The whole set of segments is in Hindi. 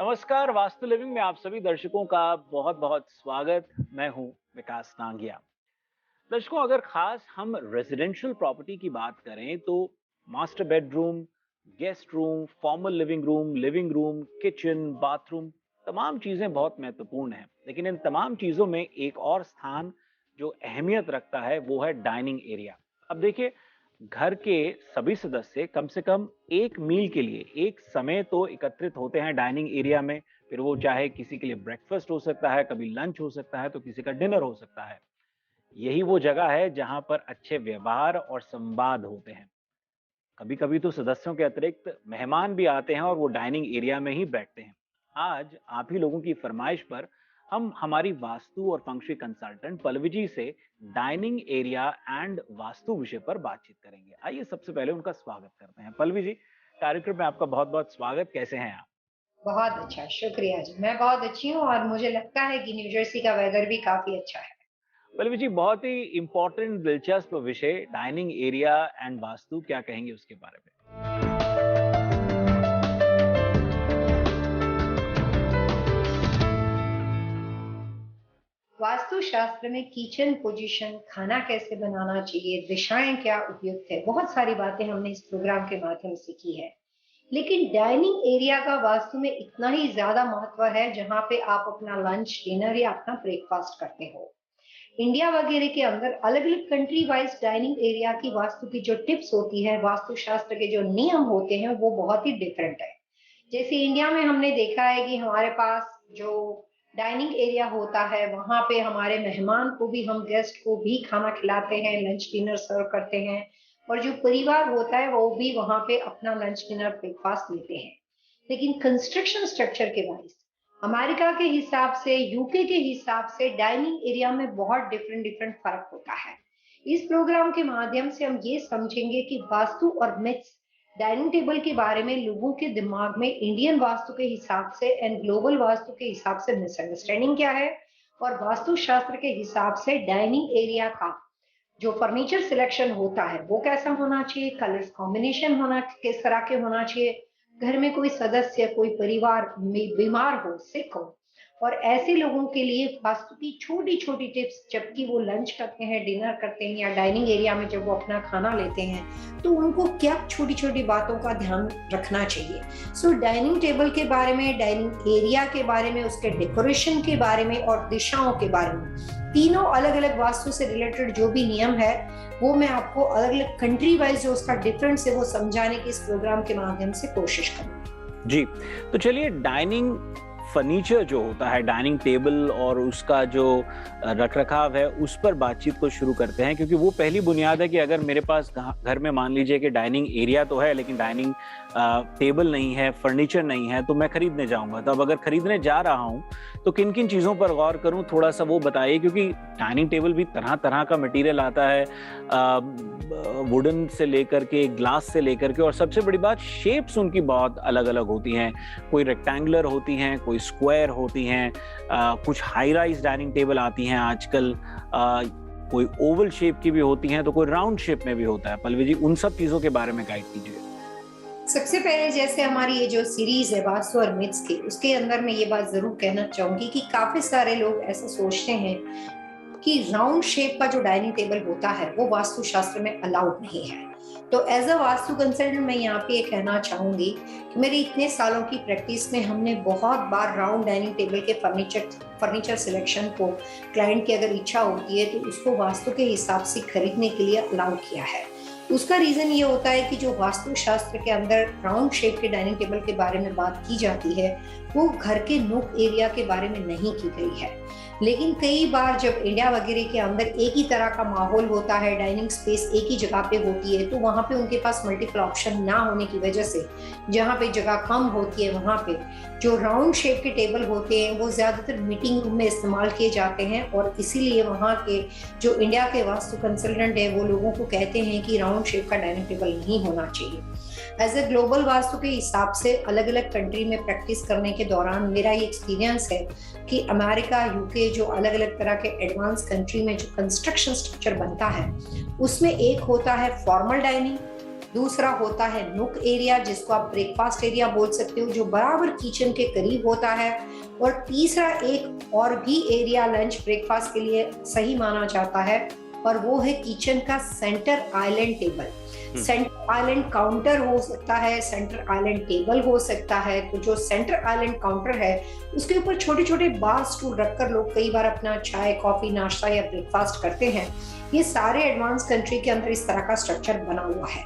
नमस्कार, वास्तु लिविंग में आप सभी दर्शकों का बहुत बहुत स्वागत। मैं हूं विकास नांगिया। दर्शकों, अगर खास हम रेजिडेंशियल प्रॉपर्टी की बात करें तो master bedroom, guest room, formal living room, kitchen, bathroom, तमाम चीजें बहुत महत्वपूर्ण हैं। लेकिन इन तमाम चीजों में एक और स्थान जो अहमियत रखता है वो है डाइनिंग एरिया। अब देखिए, घर के सभी सदस्य कम से कम एक मील के लिए एक समय तो एकत्रित होते हैं डाइनिंग एरिया में। फिर वो चाहे किसी के लिए ब्रेकफास्ट हो सकता है, कभी लंच हो सकता है, तो किसी का डिनर हो सकता है। यही वो जगह है जहां पर अच्छे व्यवहार और संवाद होते हैं। कभी कभी तो सदस्यों के अतिरिक्त मेहमान भी आते हैं और वो डाइनिंग एरिया में ही बैठते हैं। आज आप ही लोगों की फरमाइश पर हम हमारी वास्तु और फंक्शुई कंसल्टेंट पल्लवी जी से डाइनिंग एरिया एंड वास्तु विषय पर बातचीत करेंगे। आइए सबसे पहले उनका स्वागत करते हैं। पल्लवी जी, कार्यक्रम में आपका बहुत बहुत स्वागत। कैसे हैं आप? बहुत अच्छा, शुक्रिया जी। मैं बहुत अच्छी हूँ और मुझे लगता है कि न्यू जर्सी का वेदर भी काफ़ी अच्छा है। पल्लवी जी, बहुत ही इंपॉर्टेंट दिलचस्प विषय डाइनिंग एरिया एंड वास्तु, क्या कहेंगे उसके बारे में? वास्तुशास्त्र में किचन पोजीशन, खाना कैसे बनाना चाहिए, दिशाएँ क्या उपयुक्त है, बहुत सारी बातें हमने इस प्रोग्राम के माध्यम से की है। लेकिन डाइनिंग एरिया का वास्तु में इतना ही ज़्यादा महत्व है, जहाँ पे आप अपना लंच, डिनर या अपना ब्रेकफ़ास्ट करते हो। इंडिया वगैरह के अंदर अलग-अलग कंट्री वाइज़ डाइनिंग एरिया की वास्तु की जो टिप्स होती है, वास्तुशास्त्र के जो नियम होते हैं, वो बहुत ही डिफरेंट है। जैसे इंडिया में हमने देखा है कि हमारे पास जो डाइनिंग एरिया होता है, वहाँ पे हमारे मेहमान को भी हम गेस्ट को भी खाना खिलाते हैं, लंच डिनर सर्व करते हैं और जो परिवार होता है, वो भी वहाँ पे अपना लंच डिनर ब्रेकफास्ट लेते हैं। लेकिन कंस्ट्रक्शन स्ट्रक्चर के वाइज़ अमेरिका के हिसाब से, यूके के हिसाब से डाइनिंग एरिया में बहुत डिफरेंट डिफरेंट फ़र्क होता है। इस प्रोग्राम के माध्यम से हम ये समझेंगे कि वास्तु और मिथ्स डाइनिंग टेबल के बारे में लोगों के दिमाग में इंडियन वास्तु के हिसाब से एंड ग्लोबल वास्तु के हिसाब से मिसअंडरस्टैंडिंग क्या है और वास्तु शास्त्र के हिसाब से डाइनिंग एरिया का जो फर्नीचर सिलेक्शन होता है वो कैसा होना चाहिए, कलर्स कॉम्बिनेशन होना किस तरह के होना चाहिए, घर में कोई सदस्य कोई परिवार में बीमार हो, सिक हो और ऐसे लोगों के लिए वास्तु की छोटी छोटी टिप्स जबकि वो लंच करते हैं, डिनर करते हैं या डाइनिंग एरिया में जब वो अपना खाना लेते हैं तो उनको क्या छोटी छोटी बातों का ध्यान रखना चाहिए। सो डाइनिंग टेबल के बारे में, डाइनिंग एरिया के बारे में, उसके डेकोरेशन के बारे में और दिशाओं के बारे में, तीनों अलग अलग वास्तु से रिलेटेड जो भी नियम है वो मैं आपको अलग अलग कंट्री वाइज जो उसका डिफरेंस है वो समझाने की इस प्रोग्राम के माध्यम से कोशिश करूंगी। जी, तो चलिए, डाइनिंग फर्नीचर जो होता है, डाइनिंग टेबल और उसका जो रखरखाव है, उस पर बातचीत को शुरू करते हैं, क्योंकि वो पहली बुनियाद है कि अगर मेरे पास घर में मान लीजिए कि डाइनिंग एरिया तो है लेकिन डाइनिंग टेबल नहीं है, फर्नीचर नहीं है, तो मैं खरीदने जाऊंगा। तो अब अगर खरीदने जा रहा हूँ तो किन किन चीज़ों पर गौर करूँ, थोड़ा सा वो बताइए। क्योंकि डाइनिंग टेबल भी तरह तरह का मटेरियल आता है, वुडन से लेकर के, ग्लास से लेकर के, और सबसे बड़ी बात, शेप्स उनकी बहुत अलग अलग होती हैं। कोई रेक्टेंगुलर होती हैं, कोई स्क्वायर होती हैं, कुछ हाई राइज डाइनिंग टेबल आती हैं आजकल, कोई ओवल शेप की भी होती हैं, तो कोई राउंड शेप में भी होता है। पल्लवी जी, उन सब चीज़ों के बारे में गाइड कीजिए। सबसे पहले जैसे हमारी ये जो सीरीज है वास्तु और मिथ्स की, उसके अंदर मैं ये बात जरूर कहना चाहूंगी कि काफी सारे लोग ऐसा सोचते हैं कि राउंड शेप का जो डाइनिंग टेबल होता है वो वास्तु शास्त्र में अलाउड नहीं है। तो एज अ वास्तु कंसल्टेंट मैं यहाँ पे ये कहना चाहूंगी कि मेरे इतने सालों की प्रैक्टिस में हमने बहुत बार राउंड डाइनिंग टेबल के फर्नीचर सिलेक्शन को क्लाइंट की अगर इच्छा होती है तो उसको वास्तु के हिसाब से खरीदने के लिए अलाउ किया है। उसका रीजन ये होता है कि जो वास्तु शास्त्र के अंदर राउंड शेप के डाइनिंग टेबल के बारे में बात की जाती है वो घर के नूक एरिया के बारे में नहीं की गई है। लेकिन कई बार जब इंडिया वगैरह के अंदर एक ही तरह का माहौल होता है, डाइनिंग स्पेस एक ही जगह पे होती है, तो वहाँ पे उनके पास मल्टीपल ऑप्शन ना होने की वजह से जहाँ पे जगह कम होती है वहाँ पे जो राउंड शेप के टेबल होते हैं वो ज्यादातर मीटिंग रूम में इस्तेमाल किए जाते हैं और इसीलिए वहाँ के जो इंडिया के वास्तु कंसल्टेंट है वो लोगों को कहते हैं कि राउंड शेप का डाइनिंग टेबल नहीं होना चाहिए। एज ए ग्लोबल वास्तु के हिसाब से अलग अलग कंट्री में प्रैक्टिस करने के दौरान मेरा ये एक्सपीरियंस है कि अमेरिका, यूके, जो अलग अलग तरह के एडवांस कंट्री में जो कंस्ट्रक्शन स्ट्रक्चर बनता है उसमें एक होता है फॉर्मल डाइनिंग, दूसरा होता है नुक एरिया, जिसको आप ब्रेकफास्ट एरिया बोल सकते हो, जो बराबर किचन के करीब होता है। और तीसरा एक और भी एरिया लंच ब्रेकफास्ट के लिए सही माना जाता है, और वो है किचन का centre island table. Centre island counter हो सकता है, सेंटर आइलैंड टेबल हो सकता है। तो जो सेंटर आइलैंड काउंटर है उसके ऊपर छोटे छोटे बार स्टूल रखकर लोग कई बार अपना चाय, कॉफी, नाश्ता या ब्रेकफास्ट करते हैं। ये सारे एडवांस कंट्री के अंदर इस तरह का स्ट्रक्चर बना हुआ है।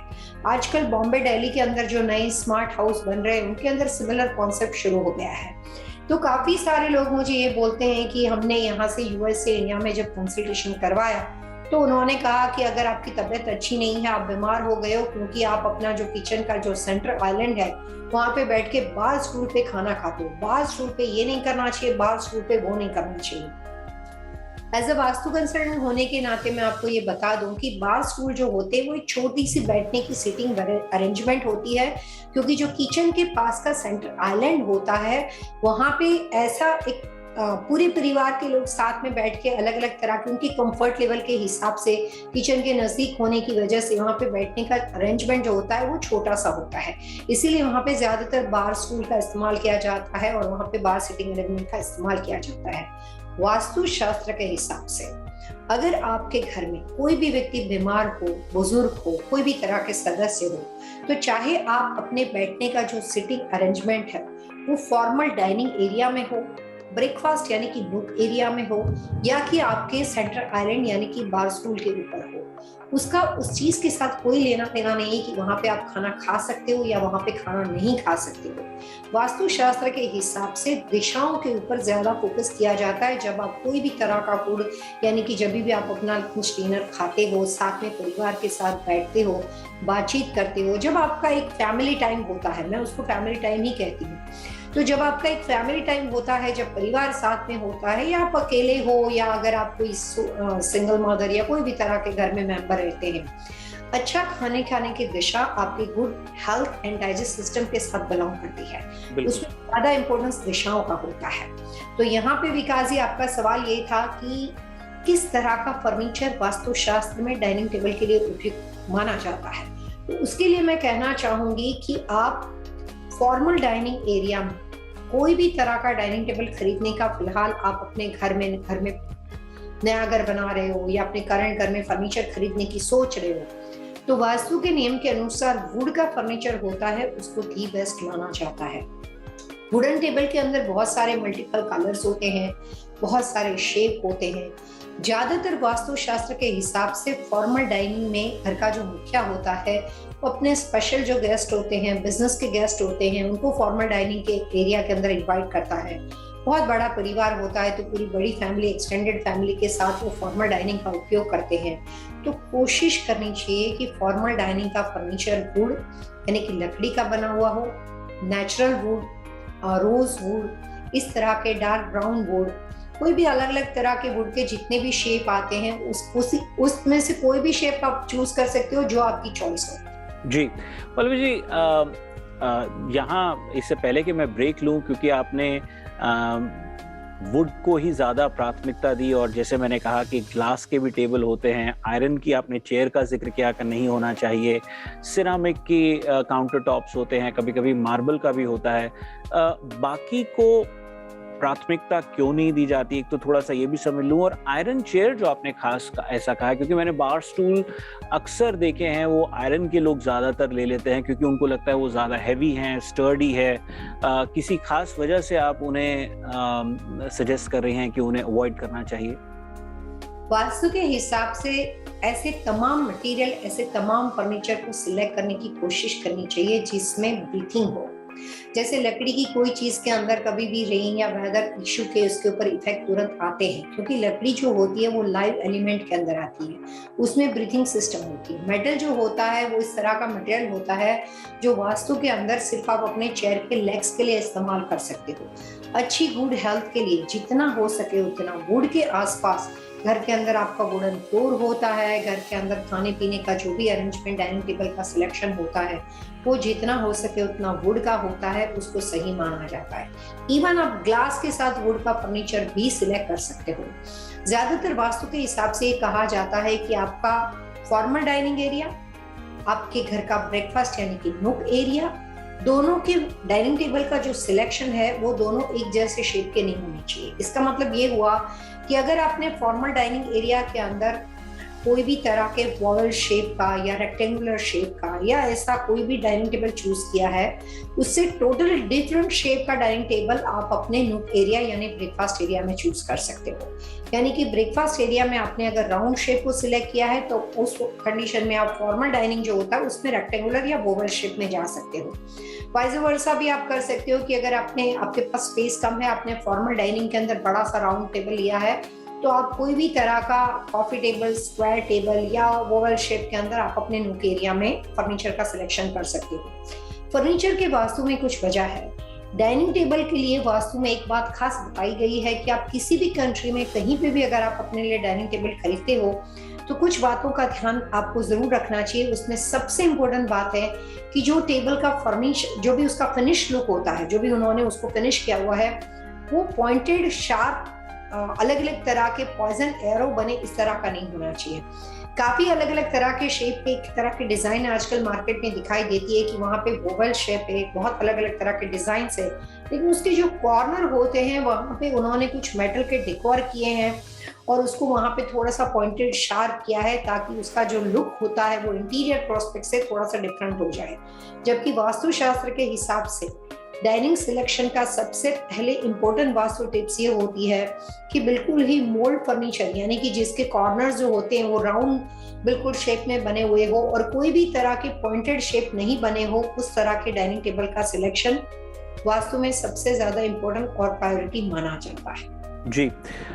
आजकल बॉम्बे, दिल्ली के अंदर जो नए स्मार्ट हाउस बन रहे हैं उनके अंदर सिमिलर कॉन्सेप्ट शुरू हो गया है। तो काफी सारे लोग मुझे ये बोलते हैं कि हमने यहाँ से यूएस से इंडिया में जब कंसल्टेशन करवाया तो उन्होंने कहा कि अगर आपकी तबीयत अच्छी नहीं है, आप बीमार हो गए हो, क्योंकि आप अपना जो किचन का जो सेंटर आइलैंड है वहां पे बैठ के बार स्टूल पे खाना खाते हो। बार स्टूल पे ये नहीं करना चाहिए, बार स्टूल पे वो नहीं करना चाहिए। एज अ वास्तु कंसल्टेंट होने के नाते मैं आपको ये बता दूं कि बार स्टूल जो होते हैं वो एक छोटी सी बैठने की सीटिंग अरेंजमेंट होती है, क्योंकि जो किचन के पास का सेंटर आइलैंड होता है वहां पे ऐसा एक पूरे परिवार के लोग साथ में बैठ के अलग अलग तरह के उनकी कंफर्ट लेवल के हिसाब से किचन के नजदीक होने की वजह से वहाँ पे बैठने का अरेंजमेंट जो होता है वो छोटा सा होता है। इसीलिए वहाँ पे ज्यादातर बार स्टूल का इस्तेमाल किया जाता है और वहाँ पे बार सिटिंग अरेंजमेंट का इस्तेमाल किया जाता है। वास्तु शास्त्र के हिसाब से अगर आपके घर में कोई भी व्यक्ति बीमार हो, बुजुर्ग हो, कोई भी तरह के सदस्य हो, तो चाहे आप अपने बैठने का जो सिटिंग अरेंजमेंट है वो फॉर्मल डाइनिंग एरिया में हो, ब्रेकफास्ट यानी कि नुक एरिया में हो, या कि आपके सेंटर आइलैंड यानी कि बार स्टूल के ऊपर हो, उसका उस चीज के साथ कोई लेना देना नहीं कि वहां पे आप खाना खा सकते हो या वहां पे खाना नहीं खा सकते हो। वास्तु शास्त्र के हिसाब से दिशाओं के ऊपर ज्यादा फोकस किया जाता है। जब आप कोई भी तरह का फूड यानी कि जब भी आप अपना कुछ डिनर खाते हो, साथ में परिवार के साथ बैठते हो, बातचीत करते हो, जब आपका एक फैमिली टाइम होता है, मैं उसको फैमिली टाइम ही कहती हूँ, तो जब आपका एक फैमिली टाइम होता है, जब परिवार साथ में होता है, या आप अकेले हो या अगर आप कोई सिंगल मदर या कोई भी तरह के घर में मेंबर रहते हैं, अच्छा खाने खाने की दिशा आपकी good health and digest system के साथ बिलोंग करती है। उसमें ज्यादा इंपॉर्टेंस दिशाओं का होता है। तो यहाँ पे विकास जी आपका सवाल ये था कि किस तरह का फर्नीचर वास्तुशास्त्र में डाइनिंग टेबल के लिए उपयुक्त माना जाता है। तो उसके लिए मैं कहना चाहूंगी कि आप फॉर्मल डाइनिंग एरिया में कोई भी तरह का डाइनिंग टेबल खरीदने का फिलहाल आप अपने घर में नया घर बना रहे हो या अपने करंट घर में फर्नीचर खरीदने की सोच रहे हो, तो वास्तु के नियम के अनुसार वुड का फर्नीचर होता है, उसको दी बेस्ट माना जाता है। वुडन टेबल के अंदर बहुत सारे मल्टीपल कलर्स होते हैं, बहुत सारे शेप होते हैं। ज्यादातर वास्तुशास्त्र के हिसाब से फॉर्मल डाइनिंग में घर का जो मुखिया होता है वो अपने स्पेशल जो गेस्ट होते हैं, बिजनेस के गेस्ट होते हैं, उनको फॉर्मल डाइनिंग के एरिया के अंदर इनवाइट करता है। बहुत बड़ा परिवार होता है तो पूरी बड़ी फैमिली, एक्सटेंडेड फैमिली के साथ वो फॉर्मल डाइनिंग का उपयोग करते हैं। तो कोशिश करनी चाहिए कि फॉर्मल डाइनिंग का फर्नीचर वुड यानी कि लकड़ी का बना हुआ हो, नेचुरल वुड, रोज वुड, इस तरह के डार्क ब्राउन वुड, कोई भी अलग अलग तरह के वुड के जितने भी शेप आते हैं उसमें से कोई भी शेप आप चूज कर सकते हो जो आपकी चॉइस हो। जी पल्लवी जी, यहाँ इससे पहले कि मैं ब्रेक लूँ, क्योंकि आपने वुड को ही ज़्यादा प्राथमिकता दी, और जैसे मैंने कहा कि ग्लास के भी टेबल होते हैं, आयरन की आपने चेयर का जिक्र किया कि नहीं होना चाहिए, सिरामिक की काउंटर टॉप्स होते हैं, कभी कभी मार्बल का भी होता है, बाकी को प्राथमिकता क्यों नहीं दी जाती, एक तो थोड़ा सा ये भी समझ लूं। और आयरन चेयर जो आपने खास ऐसा कहा, क्योंकि मैंने बार स्टूल अक्सर देखे हैं वो आयरन के लोग ज्यादातर ले लेते हैं क्योंकि उनको लगता है वो ज्यादा हैवी हैं, स्टर्डी है। किसी खास वजह से आप उन्हें सजेस्ट कर रही हैं कि उन्हें अवॉइड करना चाहिए? वास्तु के हिसाब से ऐसे तमाम मटेरियल, ऐसे तमाम फर्नीचर को सिलेक्ट करने की कोशिश करनी चाहिए जिसमें ब्रीथिंग हो। जैसे लकड़ी की कोई चीज के अंदर कभी भी रेन या वेदर इश्यू के उसके ऊपर इफेक्ट तुरंत आते हैं, क्योंकि लकड़ी जो होती है वो लाइव एलिमेंट के अंदर आती है, उसमें ब्रीथिंग सिस्टम होती है। मेटल जो होता है वो इस तरह का मटेरियल होता है जो वास्तु के अंदर सिर्फ आप अपने चेयर के लेग्स के लिए इस्तेमाल कर सकते हो। अच्छी गुड हेल्थ के लिए जितना हो सके उतना वुड के आसपास घर के अंदर आपका वुडन फ्लोर होता है, घर के अंदर खाने पीने का जो भी अरेंजमेंट, डाइनिंग टेबल का सिलेक्शन होता है वो जितना हो सके उतना वुड का होता है, उसको सही माना जाता है। इवन आप ग्लास के साथ वुड का फर्नीचर भी सिलेक्ट कर सकते हो। ज्यादातर वास्तु के हिसाब से ये कहा जाता है कि आपका फॉर्मल डाइनिंग एरिया, आपके घर का ब्रेकफास्ट यानी कि नुक एरिया, दोनों के डाइनिंग टेबल का जो सिलेक्शन है वो दोनों एक जैसे शेप के नहीं होने चाहिए। इसका मतलब ये हुआ कि अगर आपने फॉर्मल डाइनिंग एरिया के अंदर कोई भी तरह के वॉल शेप का या रेक्टेंगुलर शेप का या ऐसा कोई भी डाइनिंग टेबल चूज किया है, उससे टोटल डिफरेंट शेप का डाइनिंग टेबल आप अपने नुक एरिया यानी ब्रेकफास्ट एरिया में चूज कर सकते हो। यानी कि ब्रेकफास्ट एरिया में आपने अगर राउंड शेप को सिलेक्ट किया है तो उस कंडीशन में आप फॉर्मल डाइनिंग जो होता है उसमें रेक्टेंगुलर या ओवल शेप में जा सकते हो। वाइस वर्सा भी आप कर सकते हो कि अगर आपके पास स्पेस कम है, आपने फॉर्मल डाइनिंग के अंदर बड़ा सा राउंड टेबल लिया है, तो आप कोई भी तरह का कॉफी टेबल, स्क्वायर टेबल या ओवल शेप के अंदर आप अपने नुक एरिया में फर्नीचर का सिलेक्शन कर सकते हो। फर्नीचर के वास्तु में कुछ वजह है। डाइनिंग टेबल के लिए वास्तु में एक बात खास बताई गई है कि आप किसी भी कंट्री में कहीं पे भी अगर आप अपने लिए डाइनिंग टेबल खरीदते हो तो कुछ बातों का ध्यान आपको जरूर रखना चाहिए। उसमें सबसे इम्पोर्टेंट बात है कि जो टेबल का जो भी उसका फिनिश लुक होता है, जो भी उन्होंने उसको फिनिश किया हुआ है, वो पॉइंटेड शार्प अलग अलग तरह के पॉइजन एरो बने इस तरह का नहीं होना चाहिए। काफी अलग अलग तरह के शेप के, एक तरह के डिजाइन आजकल मार्केट में दिखाई देती है कि वहां पे ओवल शेप है, बहुत अलग अलग तरह के डिजाइन है, लेकिन उसके जो कॉर्नर होते हैं वहां पे उन्होंने कुछ मेटल के डेकोर किए हैं और उसको वहां पे थोड़ा सा पॉइंटेड शार्प किया है ताकि उसका जो लुक होता है वो इंटीरियर प्रोस्पेक्ट से थोड़ा सा डिफरेंट हो जाए। जबकि वास्तुशास्त्र के हिसाब से डाइनिंग सिलेक्शन का सबसे पहले इंपॉर्टेंट वास्तु टिप्स ये होती है कि बिल्कुल ही मोल्ड फर्नीचर यानी कि जिसके कॉर्नर्स जो होते हैं वो राउंड बिल्कुल शेप में बने हुए हो और कोई भी तरह के पॉइंटेड शेप नहीं बने हो, उस तरह के डाइनिंग टेबल का सिलेक्शन वास्तु में सबसे ज्यादा इंपॉर्टेंट और प्रायोरिटी माना जाता है। जी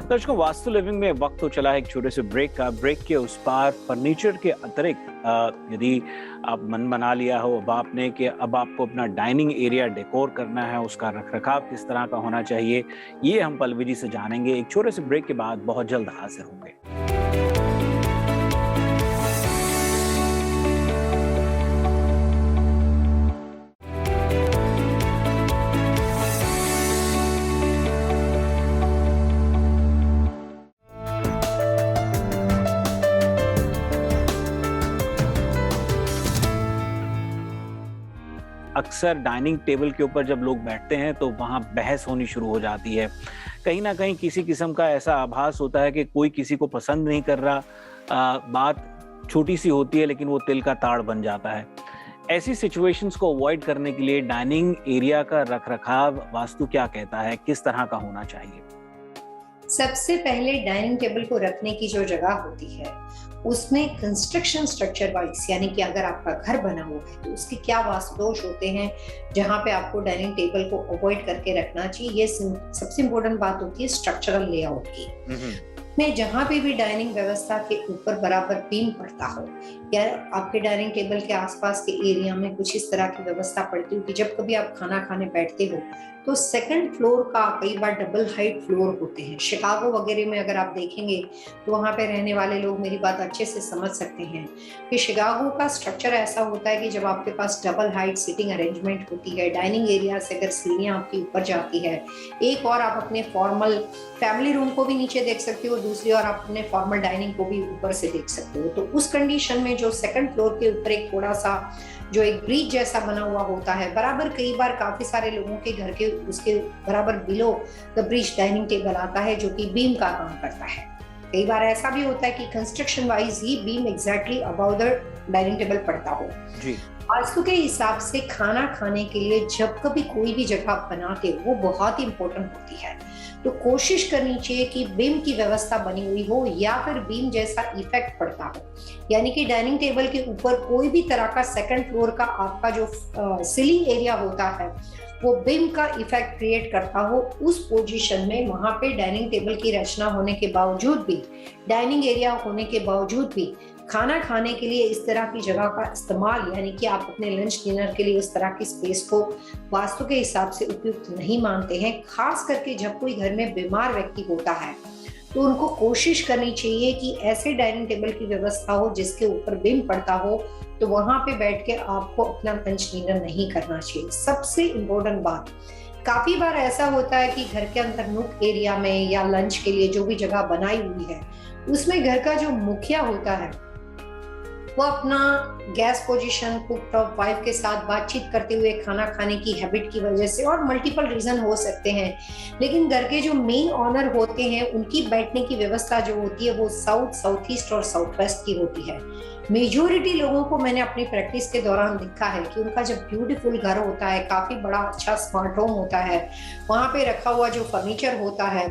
दर्शकों, वास्तु लिविंग में वक्त तो चला है एक छोटे से ब्रेक का। ब्रेक के उस पार फर्नीचर के अतिरिक्त यदि आप मन बना लिया हो अब आपने कि अब आपको अपना डाइनिंग एरिया डेकोर करना है, उसका रखरखाव किस तरह का होना चाहिए, ये हम पल्लवी जी से जानेंगे एक छोटे से ब्रेक के बाद। बहुत जल्द हाजिर होंगे। अक्सर डाइनिंग टेबल के ऊपर जब लोग बैठते हैं तो वहाँ बहस होनी शुरू हो जाती है। कहीं ना कहीं किसी किस्म का ऐसा आभास होता है कि कोई किसी को पसंद नहीं कर रहा। बात छोटी सी होती है लेकिन वो तिल का ताड़ बन जाता है। ऐसी सिचुएशंस को अवॉइड करने के लिए डाइनिंग एरिया का रखरखाव वास्तु क्या कहता है, किस तरह का होना चाहिए? सबसे पहले डाइनिंग टेबल को रखने की जो जगह होती है उसमें कंस्ट्रक्शन स्ट्रक्चर वाइज यानी कि अगर आपका घर बना हुआ है तो उसके क्या वास्तु दोष होते हैं जहां पे आपको डाइनिंग टेबल को अवॉइड करके रखना चाहिए। ये सबसे इंपॉर्टेंट बात होती है स्ट्रक्चरल लेआउट की। में जहां पे भी डाइनिंग व्यवस्था के ऊपर बराबर बीम पड़ता हो या आपके डाइनिंग टेबल के आसपास के एरिया में कुछ इस तरह की व्यवस्था पड़ती हो कि जब कभी आप खाना खाने बैठते हो तो सेकंड फ्लोर का कई बार डबल हाइट फ्लोर होते हैं। शिकागो वगैरह में अगर आप देखेंगे तो वहां पे रहने वाले लोग मेरी बात अच्छे से समझ सकते हैं कि शिकागो का स्ट्रक्चर ऐसा होता है कि जब आपके पास डबल हाइट सिटिंग अरेंजमेंट होती है, डाइनिंग एरिया से अगर सीढ़ियां आपकी ऊपर जाती है, एक और आप अपने फॉर्मल फैमिली रूम को भी नीचे देख सकते हो, दूसरी और आप अपने फॉर्मल डाइनिंग को भी ऊपर से देख सकते हो। तो उस कंडीशन में जो सेकंड फ्लोर के ऊपर एक थोड़ा सा जो एक ब्रिज जैसा बना हुआ होता है, बराबर कई बार काफी सारे लोगों के घर के उसके बराबर below the bridge dining table आता है जो कि बीम का काम करता है। कई बार ऐसा भी होता है कि construction wise he beam exactly about the dining table पड़ता हो। जी वास्तु के हिसाब से खाना खाने के लिए जब कभी कोई भी जगह बनाते हो वो बहुत ही इंपॉर्टेंट होती है, तो कोशिश करनी चाहिए कि बीम की व्यवस्था बनी हुई हो या फिर बीम जैसा इफेक्ट पड़ता हो, यानी कि डाइनिंग टेबल के ऊपर कोई भी तरह का सेकंड फ्लोर का आपका जो सीलिंग एरिया होता है वो बीम का इफेक्ट क्रिएट करता हो। उस पोजीशन में वहां पे डाइनिंग टेबल की रचना होने के बावजूद भी, डाइनिंग एरिया होने के बावजूद भी खाना खाने के लिए इस तरह की जगह का इस्तेमाल यानी कि आप अपने लंच डिनर के लिए इस तरह की स्पेस को वास्तु के हिसाब से उपयुक्त नहीं मानते हैं। खास करके जब कोई घर में बीमार व्यक्ति होता है तो उनको कोशिश करनी चाहिए कि ऐसे डाइनिंग टेबल की व्यवस्था हो जिसके ऊपर बीम पड़ता हो, तो वहां पे बैठ के आपको अपना लंच डिनर नहीं करना चाहिए। सबसे इम्पोर्टेंट बात, काफी बार ऐसा होता है कि घर के अंदर नुक एरिया में या लंच के लिए जो भी जगह बनाई हुई है उसमें घर का जो मुखिया होता है वो अपना gas position, cook top, wife के साथ बातचीत करते हुए खाना खाने की हैबिट की वजह से, और मल्टीपल रीजन हो सकते हैं, लेकिन घर के जो मेन ऑनर होते हैं उनकी बैठने की व्यवस्था जो होती है वो साउथ, साउथ ईस्ट और साउथ वेस्ट की होती है। मेजोरिटी लोगों को मैंने अपनी प्रैक्टिस के दौरान देखा है कि उनका जब ब्यूटीफुल घर होता है, काफी बड़ा अच्छा स्मार्ट होम होता है, वहां पे रखा हुआ जो फर्नीचर होता है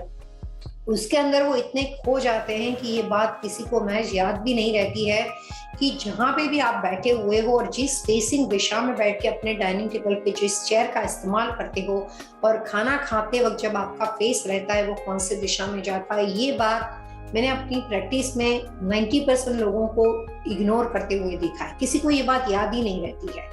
उसके अंदर वो इतने खो जाते हैं कि ये बात किसी को महज याद भी नहीं रहती है कि जहां पे भी आप बैठे हुए हो और जिस फेसिंग दिशा में बैठ के अपने डाइनिंग टेबल पे जिस चेयर का इस्तेमाल करते हो और खाना खाते वक्त जब आपका फेस रहता है वो कौन से दिशा में जाता है, ये बात मैंने अपनी प्रैक्टिस में 90% लोगों को इग्नोर करते हुए देखा है। किसी को ये बात याद ही नहीं रहती है।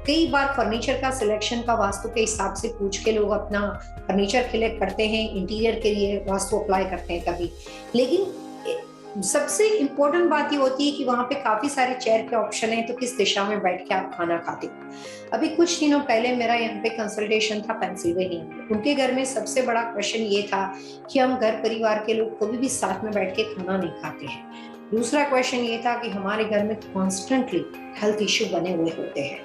कई बार फर्नीचर का सिलेक्शन का वास्तु के हिसाब से पूछ के लोग अपना फर्नीचर सिलेक्ट करते हैं, इंटीरियर के लिए वास्तु अप्लाई करते हैं तभी, लेकिन सबसे इम्पोर्टेंट बात ये होती है कि वहां पे काफी सारे चेयर के ऑप्शन है, तो किस दिशा में बैठ के आप खाना खाते हो। अभी कुछ दिनों पहले मेरा यहाँ पे कंसल्टेशन था पेंसिल्वेनिया में। उनके घर में सबसे बड़ा क्वेश्चन ये था कि हम घर परिवार के लोग कभी भी साथ में बैठ के खाना नहीं खाते हैं। दूसरा क्वेश्चन ये था कि हमारे घर में कॉन्स्टेंटली हेल्थ इश्यू बने हुए होते हैं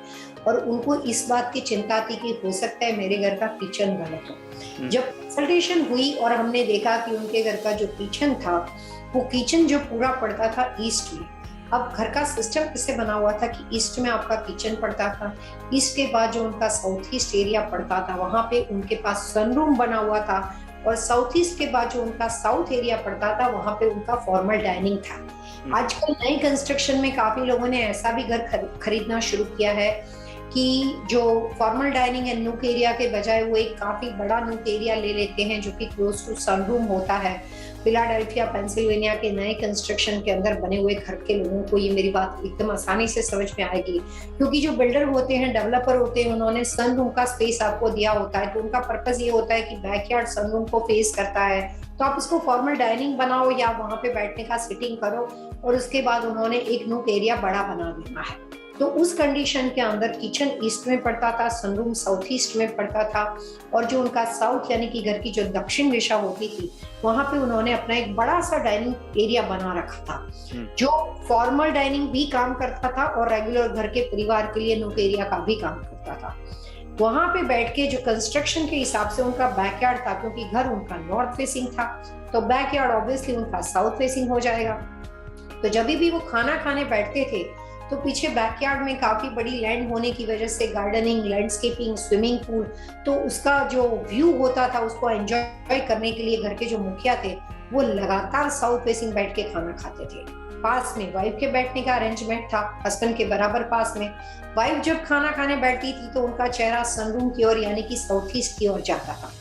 और उनको इस बात की चिंता थी कि हो सकता है मेरे घर का किचन गलत हो। जब कंसल्टेशन हुई और हमने देखा कि उनके घर का जो किचन था वो किचन जो पूरा पड़ता था ईस्ट में। अब घर का सिस्टम कैसे बना हुआ था कि ईस्ट में आपका किचन पड़ता था, ईस्ट के बाद जो उनका साउथ ईस्ट एरिया पड़ता था वहां पे उनके पास सनरूम बना हुआ था, और साउथ ईस्ट के बाद जो उनका साउथ एरिया पड़ता था वहां पे उनका फॉर्मल डाइनिंग था। आजकल नई कंस्ट्रक्शन में काफी लोगों ने ऐसा भी घर खरीदना शुरू किया है कि जो फॉर्मल डाइनिंग है नूक एरिया के बजाय वो एक काफी बड़ा नूक एरिया ले लेते हैं जो कि क्लोज टू सनरूम होता है। फिलाडेल्फिया पेंसिल्वेनिया के नए कंस्ट्रक्शन के अंदर बने हुए घर के लोगों को ये मेरी बात एकदम आसानी से समझ में आएगी, क्योंकि जो बिल्डर होते हैं, डेवलपर होते हैं, उन्होंने सनरूम का स्पेस आपको दिया होता है, तो उनका पर्पस ये होता है कि बैकयार्ड सनरूम को फेस करता है, तो आप उसको फॉर्मल डाइनिंग बनाओ या वहां पे बैठने का सिटिंग करो, और उसके बाद उन्होंने एक नूक एरिया बड़ा बना देना है। तो उस कंडीशन के अंदर किचन ईस्ट में पड़ता था, सनरूम साउथ ईस्ट में पड़ता था, और जो उनका साउथ यानी कि घर की जो दक्षिण दिशा होती थी वहां पे उन्होंने अपना एक बड़ा सा डाइनिंग एरिया बना रखा था जो फॉर्मल डाइनिंग भी काम करता था और रेगुलर घर के परिवार के लिए नूक एरिया का भी काम करता था। वहां पे बैठ के जो कंस्ट्रक्शन के हिसाब से उनका बैकयार्ड था, क्योंकि घर उनका नॉर्थ फेसिंग था तो बैकयार्ड ऑब्वियसली उनका साउथ फेसिंग हो जाएगा। तो जब भी वो खाना खाने बैठते थे तो पीछे बैकयार्ड में काफी बड़ी लैंड होने की वजह से गार्डनिंग, लैंडस्केपिंग, स्विमिंग पूल, तो उसका जो व्यू होता था उसको एंजॉय करने के लिए घर के जो मुखिया थे वो लगातार साउथ फेसिंग बैठ के खाना खाते थे। पास में वाइफ के बैठने का अरेंजमेंट था, हस्बैंड के बराबर पास में। वाइफ जब खाना खाने बैठती थी तो उनका चेहरा सनरूम की ओर यानी कि साउथ ईस्ट की ओर जाता था।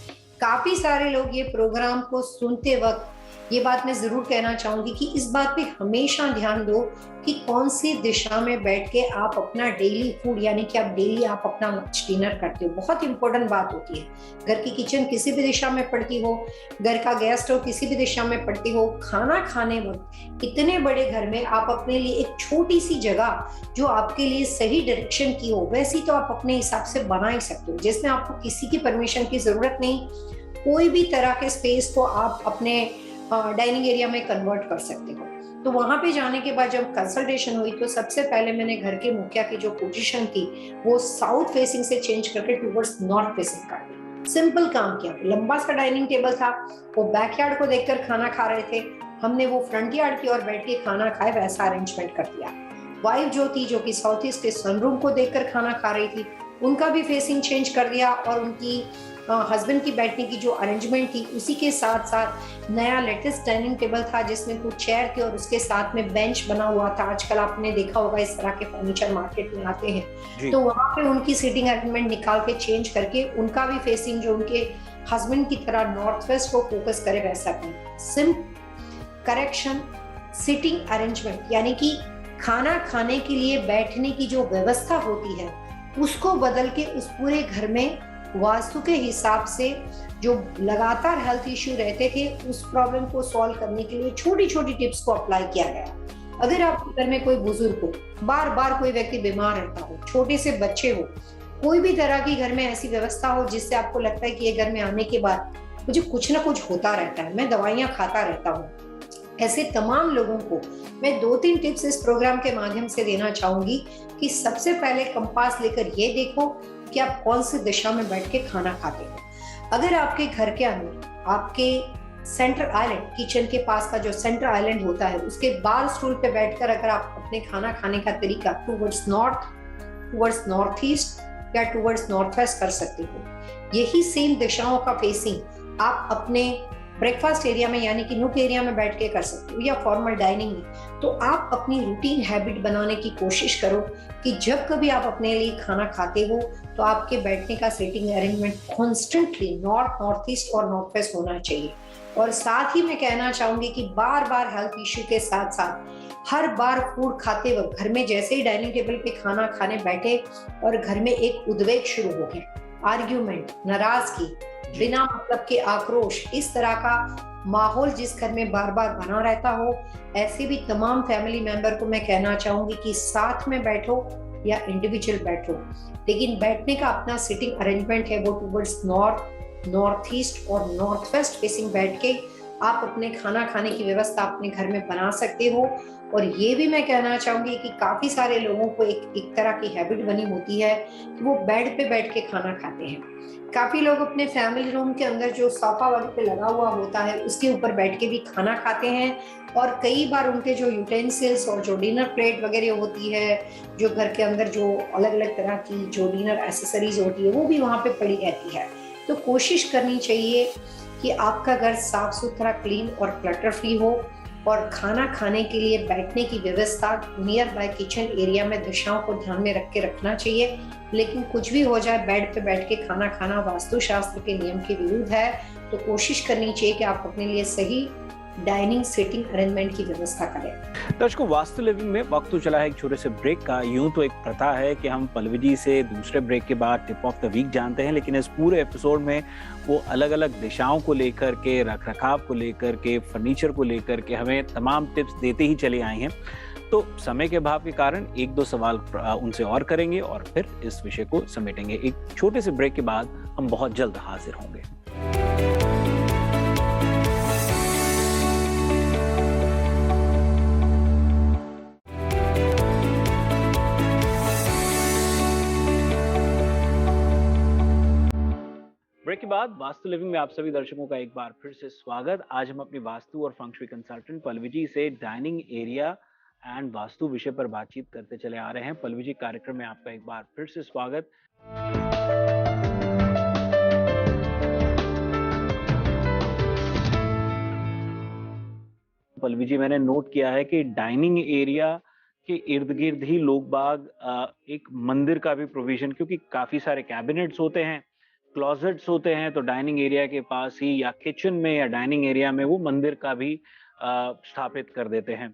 काफी सारे लोग ये प्रोग्राम को सुनते वक्त ये बात मैं जरूर कहना चाहूंगी कि इस बात पे हमेशा ध्यान दो कि कौन सी दिशा में बैठ के आप अपना डेली फूड यानी कि आप डेली आप अपना लंच डिनर करते हो। बहुत इंपॉर्टेंट बात होती है। घर की किचन किसी भी दिशा में पड़ती हो, घर का गैस स्टोव किसी भी दिशा में पड़ती हो, खाना खाने वक्त इतने बड़े घर में आप अपने लिए एक छोटी सी जगह जो आपके लिए सही डायरेक्शन की हो वैसी तो आप अपने हिसाब से बना ही सकते हो, जिसमें आपको किसी की परमिशन की जरूरत नहीं। कोई भी तरह के स्पेस को आप अपने डाइनिंग एरिया में कन्वर्ट कर सकते हो। तो वहां पे जाने के बाद जब कंसल्टेशन हुई तो सबसे पहले मैंने घर के मुखिया की जो पोजीशन थी वो साउथ फेसिंग से चेंज करके टुवर्ड्स नॉर्थ फेसिंग कर दी। सिंपल काम किया। लंबा सा डाइनिंग टेबल था, वो बैकयार्ड को देखकर खाना खा रहे थे, हमने वो फ्रंट यार्ड की ओर बैठ के खाना खाए वैसा अरेंजमेंट कर दिया। वाइफ जो थी जो कि साउथ ईस्ट के सनरूम को देखकर खाना खा रही थी, उनका भी फेसिंग चेंज कर दिया और उनकी हस्बैंड की बैठने की जो अरेंजमेंट थी उसी के साथ साथ नया लेटेस्ट डाइनिंग टेबल था जिसमें कुछ चेयर थे और उसके साथ में बेंच बना हुआ था। आजकल आपने देखा होगा इस तरह के फर्नीचर मार्केट में आते हैं, तो वहां पे उनकी सीटिंग अरेंजमेंट निकाल के चेंज करके उनका भी फेसिंग जो उनके हस्बैंड की तरह नॉर्थ वेस्ट को फोकस करे वैसा करें। सिंपल करेक्शन, सीटिंग अरेंजमेंट यानी कि खाना खाने के लिए बैठने की जो व्यवस्था होती है उसको बदल के उस पूरे घर में वास्तु के हिसाब से जो लगातार हेल्थ इश्यू रहते थे उस प्रॉब्लम को सॉल्व करने के लिए छोटी छोटी टिप्स को अप्लाई किया गया। अगर आपके घर में कोई बुजुर्ग हो, बार बार कोई व्यक्ति बीमार रहता हो, छोटे से बच्चे हो, कोई भी तरह की घर में ऐसी व्यवस्था हो जिससे आपको लगता है कि ये घर में आने के बाद मुझे कुछ ना कुछ होता रहता है, मैं दवाइयां खाता रहता हूँ, ऐसे तमाम लोगों को मैं 2-3 टिप्स इस प्रोग्राम के माध्यम से देना चाहूँगी कि सबसे पहले कंपास लेकर ये देखो कि आप कौन-सी दिशा में बैठ के खाना खाते हो। अगर आपके घर के अंदर आपके सेंटर आइलैंड, किचन के पास का जो सेंटर आइलैंड होता है, उसके बार स्टूल पे बैठकर अगर आप अपने खाना खाने का तरीका towards north, towards north east या टुवर्ड्स नॉर्थ वेस्ट कर सकते हो। यही सेम दिशाओं का फेसिंग आप अपने ब्रेकफास्ट एरिया में यानी कि नूक एरिया में बैठ के कर सकते हो या फॉर्मल डाइनिंग में। तो आप अपनी रूटीन हैबिट बनाने की कोशिश करो कि जब कभी आप अपने लिए खाना खाते हो तो आपके बैठने का seating arrangement constantly north, north east और नॉर्थ वेस्ट होना चाहिए। और साथ ही मैं कहना चाहूंगी कि बार बार हेल्थ इश्यू के साथ साथ हर बार फूड खाते वक्त घर में जैसे ही डाइनिंग टेबल पे खाना खाने बैठे और घर में एक उद्वेग शुरू हो गया, आर्ग्यूमेंट, नाराजगी, बिना मतलब के आक्रोश, इस तरह का माहौल जिस घर में बार बार बना रहता हो, ऐसे भी तमाम फैमिली मेंबर को मैं कहना चाहूंगी कि साथ में बैठो या इंडिविजुअल बैठो, लेकिन बैठने का अपना सिटिंग अरेंजमेंट है वो टुवर्ड्स नॉर्थ, नॉर्थ ईस्ट और नॉर्थ वेस्ट फेसिंग बैठ के आप अपने खाना खाने की व्यवस्था अपने घर में बना सकते हो। और ये भी मैं कहना चाहूंगी कि काफी सारे लोगों को एक तरह की हैबिट बनी होती है कि वो बेड पे बैठ के खाना खाते हैं। काफी लोग अपने फैमिली रूम के अंदर जो सोफा वगैरह पे लगा हुआ होता है उसके ऊपर बैठ के भी खाना खाते हैं। और कई बार उनके जो यूटेंसिल्स और जो डिनर प्लेट वगैरह होती है, जो घर के अंदर जो अलग अलग तरह की जो डिनर एसेसरीज होती है वो भी वहां पे पड़ी रहती है। तो कोशिश करनी चाहिए कि आपका घर साफ सुथरा, क्लीन और क्लटर फ्री हो। और खाना खाने के लिए बैठने की व्यवस्था नियर बाय किचन एरिया में दिशाओं को ध्यान में रख के रखना चाहिए। लेकिन कुछ भी हो जाए, बेड पे बैठ के खाना खाना वास्तुशास्त्र के नियम के विरुद्ध है। तो कोशिश करनी चाहिए कि आप अपने लिए सही डाइनिंग सीटिंग अरेंजमेंट की व्यवस्था करें। दर्शकों, वास्तु लिविंग में वक्त तो चला है एक छोटे से ब्रेक का। यूं तो एक प्रथा है कि हम पल्लवी जी से दूसरे ब्रेक के बाद टिप ऑफ द वीक जानते हैं, लेकिन इस पूरे एपिसोड में वो अलग अलग दिशाओं को लेकर के, रख रखाव को लेकर के, फर्नीचर को लेकर के हमें तमाम टिप्स देते ही चले आए हैं। तो समय के अभाव के कारण एक दो सवाल उनसे और करेंगे और फिर इस विषय को समेटेंगे। एक छोटे से ब्रेक के बाद हम बहुत जल्द हाजिर होंगे। ब्रेक के बाद वास्तु लिविंग में आप सभी दर्शकों का एक बार फिर से स्वागत। आज हम अपनी वास्तु और फंक्शुई कंसल्टेंट पल्लवी जी से डाइनिंग एरिया एंड वास्तु विषय पर बातचीत करते चले आ रहे हैं। पल्लवी जी, कार्यक्रम में आपका एक बार फिर से स्वागत। पल्लवी जी, मैंने नोट किया है कि डाइनिंग एरिया के इर्द गिर्द ही लोग बाग एक मंदिर का भी प्रोविजन, क्योंकि काफी सारे कैबिनेट्स होते हैं, क्लोजेट्स होते हैं, तो डाइनिंग एरिया के पास ही या किचन में या डाइनिंग एरिया में वो मंदिर का भी स्थापित कर देते हैं।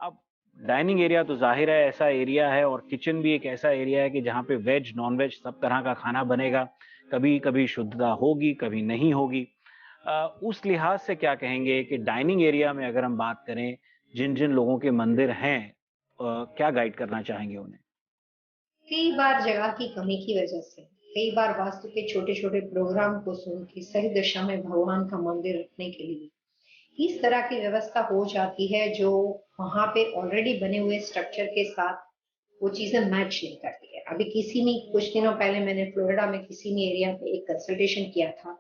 अब डाइनिंग एरिया तो जाहिर है ऐसा एरिया है, और किचन भी एक ऐसा एरिया है कि जहाँ पे वेज नॉन वेज सब तरह का खाना बनेगा। कभी कभी शुद्धता होगी, कभी नहीं होगी। उस लिहाज से क्या कहेंगे कि डाइनिंग एरिया में अगर हम बात करें, जिन जिन लोगों के मंदिर हैं, क्या गाइड करना चाहेंगे उन्हें? कई बार जगह की कमी की वजह से, कई बार वास्तु के छोटे छोटे प्रोग्राम को सुन के सही दिशा में भगवान का मंदिर रखने के लिए इस तरह की व्यवस्था हो जाती है जो वहां पे ऑलरेडी बने हुए स्ट्रक्चर के साथ वो चीजें मैच नहीं करती है। अभी किसी ने कुछ दिनों पहले मैंने फ्लोरिडा में किसी ने एरिया पे एक कंसल्टेशन किया था।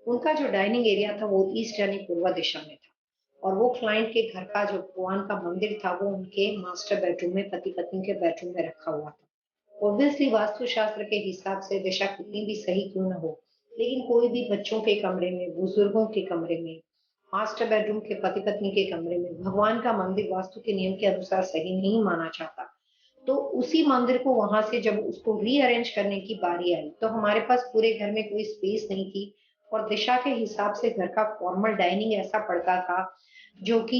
उनका जो डाइनिंग एरिया था वो ईस्ट यानी पूर्व दिशा में था, और वो क्लाइंट के घर का जो भगवान का मंदिर था वो उनके मास्टर बेडरूम में, पति पत्नी के बेडरूम में रखा हुआ था। ऑब्वियसली वास्तुशास्त्र के हिसाब से दिशा कितनी भी सही क्यों ना हो, लेकिन कोई भी बच्चों के कमरे में, बुजुर्गों के कमरे में, मास्टर बेडरूम के पति पत्नी के कमरे में भगवान का मंदिर वास्तु के नियम के अनुसार सही नहीं माना जाता। तो उसी मंदिर को वहां से जब उसको रीअरेंज करने की बारी आई तो हमारे पास पूरे घर में कोई स्पेस नहीं थी, और दिशा के हिसाब से घर का फॉर्मल डाइनिंग ऐसा पड़ता था जो कि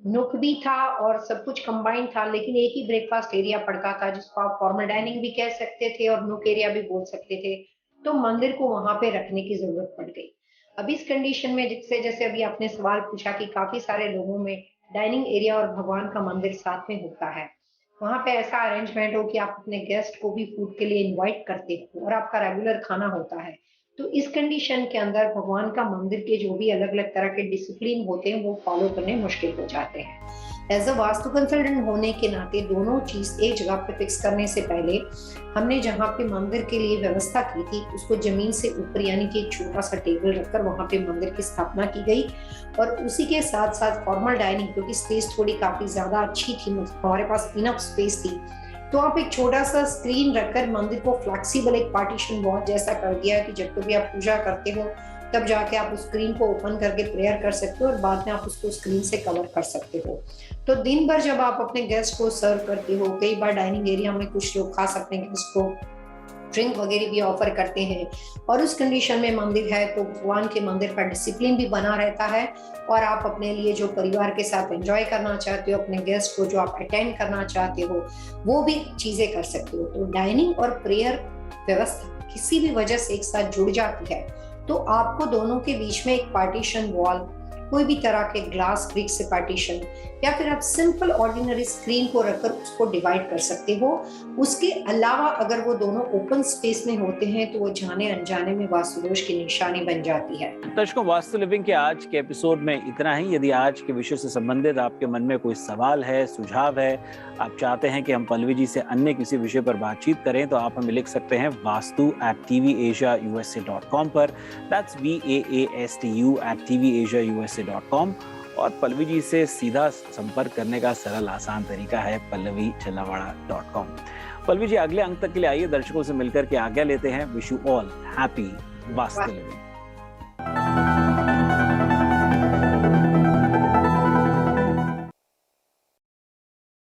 नुक भी था और सब कुछ कंबाइंड था, लेकिन एक ही ब्रेकफास्ट एरिया पड़ता था जिसको आप फॉर्मल डाइनिंग भी कह सकते थे और नुक एरिया भी बोल सकते थे। तो मंदिर को वहां पे रखने की जरूरत पड़ गई। अब इस कंडीशन में जिससे, जैसे अभी आपने सवाल पूछा कि काफी सारे लोगों में डाइनिंग एरिया और भगवान का मंदिर साथ में होता है, वहां पे ऐसा अरेंजमेंट हो कि आप अपने गेस्ट को भी फूड के लिए इनवाइट करते हो और आपका रेगुलर खाना होता है, तो इस कंडीशन के अंदर भगवान का मंदिर के जो भी अलग-अलग तरह के डिसिप्लिन होते हैं, वो फॉलो करने मुश्किल हो जाते हैं। एज़ अ वास्तु कंसल्टेंट होने के नाते दोनों चीज़ एक जगह पे फिक्स करने से पहले हमने जहाँ पे मंदिर के लिए व्यवस्था की थी, उसको ज़मीन से ऊपर यानी कि एक छोटा-सा टेबल रखकर वहाँ पे मंदिर की स्थापना की गई और उसी के साथ-साथ फॉर्मल डाइनिंग, क्योंकि स्पेस थोड़ी काफ़ी ज़्यादा अच्छी थी, हमारे पास इनफ स्पेस थी, तो आप एक छोटा-सा स्क्रीन रखकर मंदिर को फ्लेक्सिबल एक पार्टीशन वॉल जैसा कर दिया कि जब कभी आप पूजा करते हो, तब जाके आप उस स्क्रीन को ओपन करके प्रेयर कर सकते हो और बाद में आप उसको स्क्रीन से कवर कर सकते हो। तो दिन भर जब आप अपने गेस्ट को सर्व करते हो, कई बार डाइनिंग एरिया में कुछ लोग खा सकते हैं, गेस्ट को ड्रिंक वगैरह भी ऑफर करते हैं और उस कंडीशन में मंदिर है तो भगवान के मंदिर का डिसिप्लिन भी बना रहता है और आप अपने लिए जो परिवार के साथ एंजॉय करना चाहते हो, अपने गेस्ट को जो आप अटेंड करना चाहते हो, वो भी चीजें कर सकते हो। तो डाइनिंग और प्रेयर व्यवस्था किसी भी वजह से एक साथ जुड़ जाती है तो आपको दोनों के बीच में एक पार्टीशन वॉल, कोई भी तरह के ग्लास ब्रिक से पार्टीशन या फिर आप सिंपल ऑर्डिनरी स्क्रीन को रखकर उसको डिवाइड कर सकते हो। उसके अलावा अगर वो दोनों ओपन स्पेस में होते हैं तो वो जाने अनजाने में वास्तु दोष की निशानी बन जाती है। दर्शकों, वास्तु लिविंग के आज के एपिसोड में इतना ही। यदि आज के विषय से संबंधित आपके मन में कोई सवाल है, सुझाव है, आप चाहते हैं कि हम पल्लवी जी से अन्य किसी विषय पर बातचीत करें, तो आप हमें लिख सकते हैं vastu@tvasiausa.com पर। That's VAASTU@tvasiausa.com। और पल्लवी जी से सीधा संपर्क करने का सरल आसान तरीका है pallavichellawada.com। पल्लवी जी, अगले अंक तक के लिए आइए दर्शकों से मिलकर के आज्ञा लेते हैं। Wish you all happy vastu living.